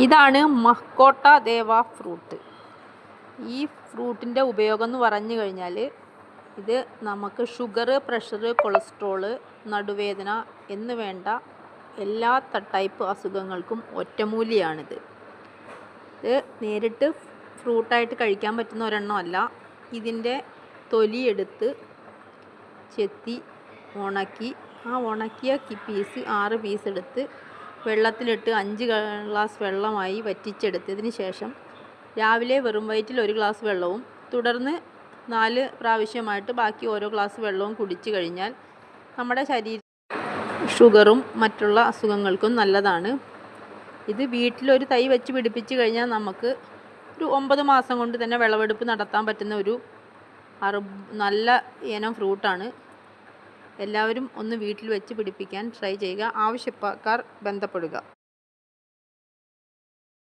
ഇതാണ് മഹ്കോട്ട ദേവ ഫ്രൂട്ട്. ഈ ഫ്രൂട്ടിൻ്റെ ഉപയോഗം എന്ന് പറഞ്ഞു കഴിഞ്ഞാൽ ഇത് നമുക്ക് ഷുഗർ, പ്രഷർ, കൊളസ്ട്രോള്, നടുവേദന എന്ന് വേണ്ട എല്ലാ ടൈപ്പ് അസുഖങ്ങൾക്കും ഒറ്റമൂലിയാണിത്. ഇത് നേരിട്ട് ഫ്രൂട്ടായിട്ട് കഴിക്കാൻ പറ്റുന്ന ഒരെണ്ണമല്ല. ഇതിൻ്റെ തൊലിയെടുത്ത് ചെത്തി ഉണക്കി ആ ഉണക്കിയ പീസ് 6 പീസ് എടുത്ത് വെള്ളത്തിലിട്ട് 5 ഗ്ലാസ് വെള്ളമായി വറ്റിച്ചെടുത്തതിന് ശേഷം രാവിലെ വെറും വയറ്റിൽ 1 ഗ്ലാസ് വെള്ളവും തുടർന്ന് 4 പ്രാവശ്യമായിട്ട് ബാക്കി ഓരോ ഗ്ലാസ് വെള്ളവും കുടിച്ചു കഴിഞ്ഞാൽ നമ്മുടെ ശരീരം ഷുഗറും മറ്റുള്ള അസുഖങ്ങൾക്കും നല്ലതാണ്. ഇത് വീട്ടിലൊരു തൈ വെച്ച് പിടിപ്പിച്ച് കഴിഞ്ഞാൽ നമുക്ക് ഒരു 9 മാസം കൊണ്ട് തന്നെ വിളവെടുപ്പ് നടത്താൻ പറ്റുന്ന ഒരു നല്ല ഇനം ഫ്രൂട്ടാണ്. എല്ലാവരും ഒന്ന് വീട്ടിൽ വെച്ച് പിടിപ്പിക്കാൻ ട്രൈ ചെയ്യുക. ആവശ്യക്കാർ ബന്ധപ്പെടുക.